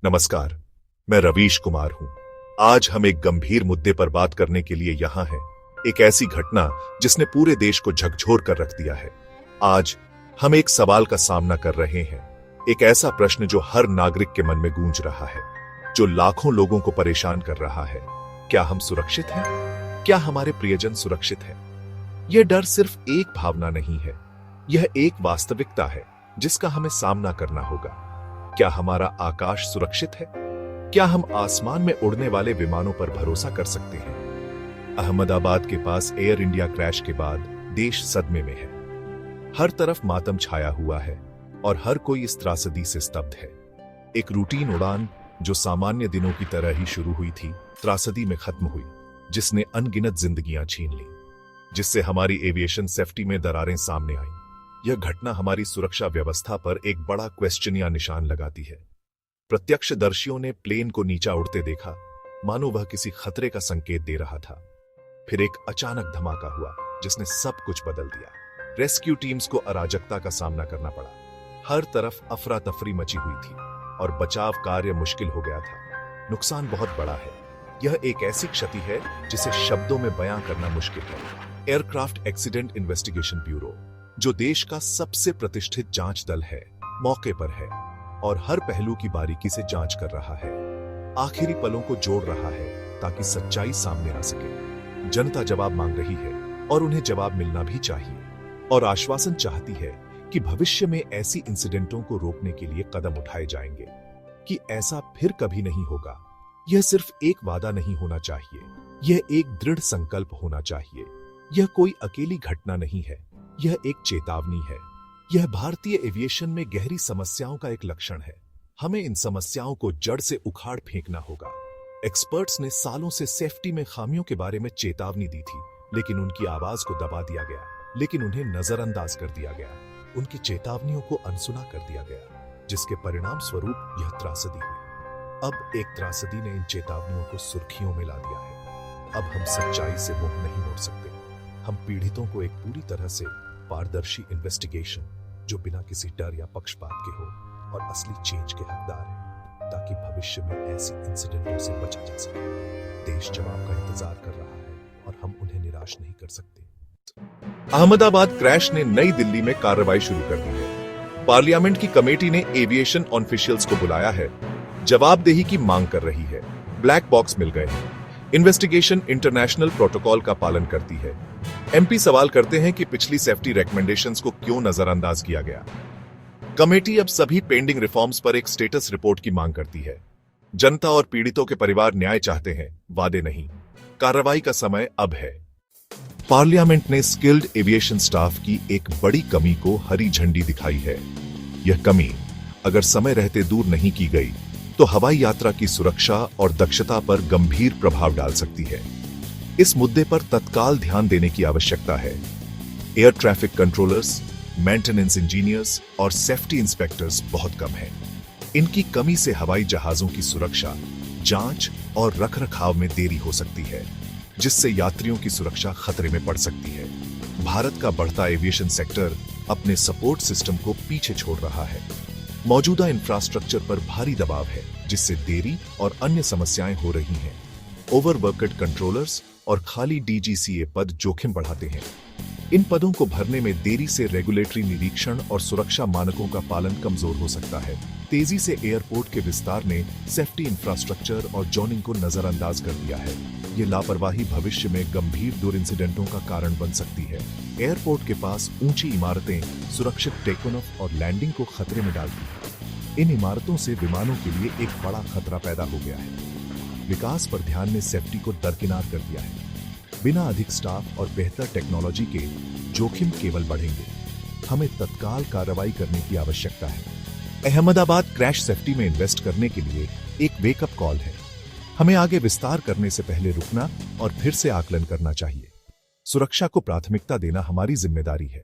नमस्कार, मैं रवीश कुमार हूं। आज हम एक गंभीर मुद्दे पर बात करने के लिए यहां हैं। एक ऐसी घटना जिसने पूरे देश को झकझोर कर रख दिया है। आज हम एक सवाल का सामना कर रहे हैं, एक ऐसा प्रश्न जो हर नागरिक के मन में गूंज रहा है, जो लाखों लोगों को परेशान कर रहा है। क्या हम सुरक्षित हैं? क्या हमारे प्रियजन सुरक्षित हैं? यह डर सिर्फ एक भावना नहीं है, यह एक वास्तविकता है जिसका हमें सामना करना होगा। क्या हमारा आकाश सुरक्षित है? क्या हम आसमान में उड़ने वाले विमानों पर भरोसा कर सकते हैं? अहमदाबाद के पास एयर इंडिया क्रैश के बाद देश सदमे में है। हर तरफ मातम छाया हुआ है और हर कोई इस त्रासदी से स्तब्ध है। एक रूटीन उड़ान जो सामान्य दिनों की तरह ही शुरू हुई थी, त्रासदी में खत्म हुई, जिसने अनगिनत जिंदगियां छीन ली, जिससे हमारी एविएशन सेफ्टी में दरारें सामने आईं। यह घटना हमारी सुरक्षा व्यवस्था पर एक बड़ा क्वेश्चन या निशान लगाती है। प्रत्यक्षदर्शियों ने प्लेन को नीचा उड़ते देखा, मानो वह किसी खतरे का संकेत दे रहा था। फिर एक अचानक धमाका हुआ जिसने सब कुछ बदल दिया। रेस्क्यू टीम्स को अराजकता का सामना करना पड़ा। हर तरफ अफरा तफरी मची हुई थी और बचाव कार्य मुश्किल हो गया था। नुकसान बहुत बड़ा है। यह एक ऐसी क्षति है जिसे शब्दों में बयां करना मुश्किल है। एयरक्राफ्ट एक्सीडेंट इन्वेस्टिगेशन ब्यूरो, जो देश का सबसे प्रतिष्ठित जांच दल है, मौके पर है और हर पहलू की बारीकी से जांच कर रहा है। आखिरी पलों को जोड़ रहा है ताकि सच्चाई सामने आ सके। जनता जवाब मांग रही है और उन्हें जवाब मिलना भी चाहिए, और आश्वासन चाहती है कि भविष्य में ऐसी इंसिडेंटों को रोकने के लिए कदम उठाए जाएंगे, कि ऐसा फिर कभी नहीं होगा। यह सिर्फ एक वादा नहीं होना चाहिए, यह एक दृढ़ संकल्प होना चाहिए। यह कोई अकेली घटना नहीं है, यह एक चेतावनी है। यह भारतीय एविएशन में गहरी समस्याओं का एक लक्षण है। हमें इन समस्याओं को जड़ से उखाड़ फेंकना होगा। एक्सपर्ट्स ने सालों से सेफ्टी में खामियों के बारे में चेतावनी दी थी, लेकिन उनकी आवाज को दबा दिया गया, लेकिन उन्हें नजरअंदाज कर दिया गया। उनकी चेतावनियों को अनसुना कर दिया गया, जिसके परिणाम स्वरूप यह त्रासदी हुई। अब एक त्रासदी ने इन चेतावनियों को सुर्खियों में ला दिया है। अब हम सच्चाई से मुंह नहीं मोड़ सकते। हम पीड़ितों को एक पूरी तरह से पारदर्शी इन्वेस्टिगेशन, जो बिना किसी डर या पक्षपात के हो, और असली चेंज के हकदार हैं, ताकि भविष्य में ऐसी इंसिडेंटों से बचा जा सके। देश जवाब का इंतजार कर रहा है और हम उन्हें निराश नहीं कर सकते। अहमदाबाद क्रैश ने नई दिल्ली में कार्रवाई शुरू कर दी है। पार्लियामेंट की कमेटी ने एविएशन ऑफिशियल्स को बुलाया है, जवाबदेही की मांग कर रही है। ब्लैक बॉक्स मिल गए हैं। इन्वेस्टिगेशन इंटरनेशनल प्रोटोकॉल का पालन करती है। एमपी सवाल करते हैं कि पिछली सेफ्टी रिकमेंडेशंस को क्यों नजरअंदाज किया गया। कमेटी अब सभी पेंडिंग रिफॉर्म्स पर एक स्टेटस रिपोर्ट की मांग करती है। जनता और पीड़ितों के परिवार न्याय चाहते हैं, वादे नहीं। कार्रवाई का समय अब है। पार्लियामेंट ने स्किल्ड एविएशन स्टाफ की एक बड़ी कमी को हरी झंडी दिखाई है। यह कमी अगर समय रहते दूर नहीं की गई तो हवाई यात्रा की सुरक्षा और दक्षता पर गंभीर प्रभाव डाल सकती है। इस मुद्दे पर तत्काल ध्यान देने की आवश्यकता है। Air traffic controllers, maintenance engineers और सेफ्टी इंस्पेक्टर्स बहुत कम हैं। इनकी कमी से हवाई जहाजों की सुरक्षा, जांच और रखरखाव में देरी हो सकती है, जिससे यात्रियों की सुरक्षा खतरे में पड़ सकती है। भारत का बढ़ता एविएशन सेक्टर अपने सपोर्ट सिस्टम को पीछे छोड़ रहा है। मौजूदा इंफ्रास्ट्रक्चर पर भारी दबाव है, जिससे देरी और अन्य समस्याएं हो रही हैं। ओवरवर्कड कंट्रोलर्स और खाली डीजीसीए पद जोखिम बढ़ाते हैं। इन पदों को भरने में देरी से रेगुलेटरी निरीक्षण और सुरक्षा मानकों का पालन कमजोर हो सकता है। तेजी से एयरपोर्ट के विस्तार ने सेफ्टी इंफ्रास्ट्रक्चर और जोनिंग को नजरअंदाज कर दिया है। ये लापरवाही भविष्य में गंभीर दुर्इंसिडेंटों का कारण बन सकती है। एयरपोर्ट के पास ऊंची इमारतें सुरक्षित टेक ऑफ और लैंडिंग को खतरे में डालती हैं। इन इमारतों से विमानों के लिए एक बड़ा खतरा पैदा हो गया है। विकास पर ध्यान ने सेफ्टी को दरकिनार कर दिया है। बिना अधिक स्टाफ और बेहतर टेक्नोलॉजी के जोखिम केवल बढ़ेंगे। हमें तत्काल कार्रवाई करने की आवश्यकता है। अहमदाबाद क्रैश सेफ्टी में इन्वेस्ट करने के लिए एक वेकअप कॉल है। हमें आगे विस्तार करने से पहले रुकना और फिर से आकलन करना चाहिए। सुरक्षा को प्राथमिकता देना हमारी जिम्मेदारी है।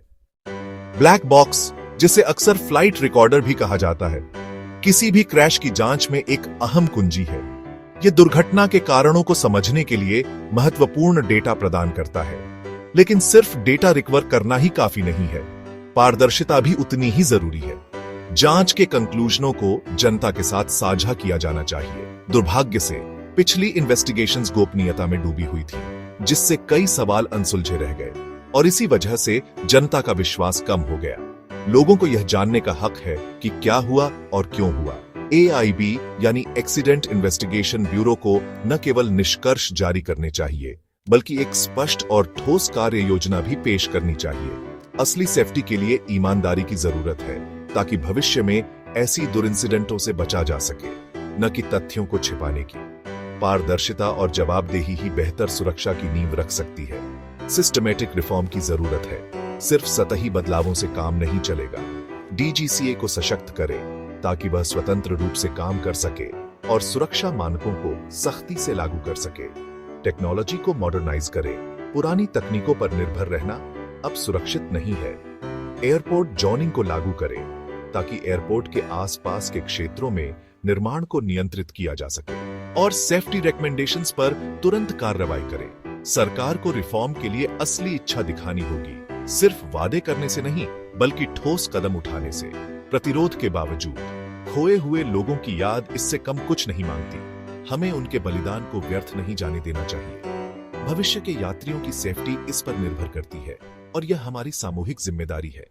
ब्लैक बॉक्स, जिसे अक्सर फ्लाइट रिकॉर्डर भी कहा जाता है, किसी भी क्रैश की जांच में एक अहम कुंजी है। यह दुर्घटना के कारणों को समझने के लिए महत्वपूर्ण डेटा प्रदान करता है, लेकिन सिर्फ डेटा रिकवर करना ही काफी नहीं है। पारदर्शिता भी उतनी ही जरूरी है। जांच के कंक्लूजनों को जनता के साथ साझा किया जाना चाहिए। दुर्भाग्य से पिछली इन्वेस्टिगेशंस गोपनीयता में डूबी हुई थी, जिससे कई सवाल अनसुलझे रह गए और इसी वजह से जनता का विश्वास कम हो गया। लोगों को यह जानने का हक है कि क्या हुआ और क्यों हुआ। AIB यानी एक्सीडेंट इन्वेस्टिगेशन ब्यूरो को न केवल निष्कर्ष जारी करने चाहिए, बल्कि एक स्पष्ट और ठोस कार्य योजना भी पेश करनी चाहिए। असली सेफ्टी के लिए ईमानदारी की जरूरत है, ताकि भविष्य में ऐसी दुर्इंसिडेंटों से बचा जा सके, न कि तथ्यों को छिपाने की। पारदर्शिता और जवाबदेही ही बेहतर सुरक्षा की नींव रख सकती है। सिस्टमैटिक रिफॉर्म की जरूरत है। सिर्फ सतही बदलावों से काम नहीं चलेगा। DGCA को सशक्त करें ताकि वह स्वतंत्र रूप से काम कर सके और सुरक्षा मानकों को सख्ती से लागू कर सके। टेक्नोलॉजी को मॉडर्नाइज करें। पुरानी तकनीकों पर निर्भर रहना अब सुरक्षित नहीं है। एयरपोर्ट जोनिंग को लागू करें ताकि एयरपोर्ट के आसपास के क्षेत्रों में निर्माण को नियंत्रित किया जा सके और सेफ्टी रिकमेंडेशंस पर तुरंत कार्रवाई करें। सरकार को रिफॉर्म के लिए असली इच्छा दिखानी होगी, सिर्फ वादे करने से नहीं, बल्कि ठोस कदम उठाने से। प्रतिरोध के बावजूद खोए हुए लोगों की याद इससे कम कुछ नहीं मांगती। हमें उनके बलिदान को व्यर्थ नहीं जाने देना चाहिए। भविष्य के यात्रियों की सेफ्टी इस पर निर्भर करती है और यह हमारी सामूहिक जिम्मेदारी है।